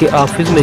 के ऑफिस में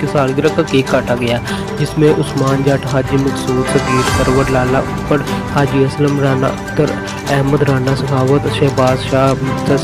की सालगिरह का केक काटा गया, जिसमें उस्मान जट, हाजी मकसूद, सगीर, सरवर, लाला उपड़, हाजी असलम राना, अख्तर अहमद राना, सखावत, शहबाज शाह, मिर्जा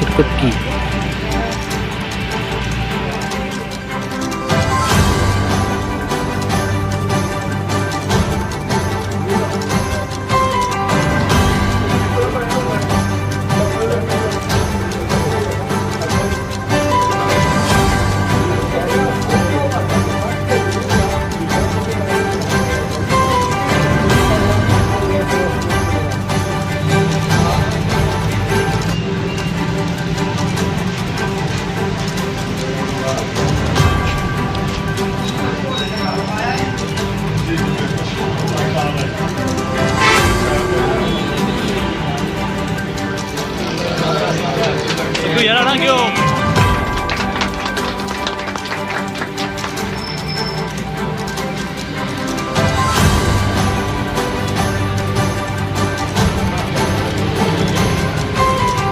शिरकत की।やらなきゃ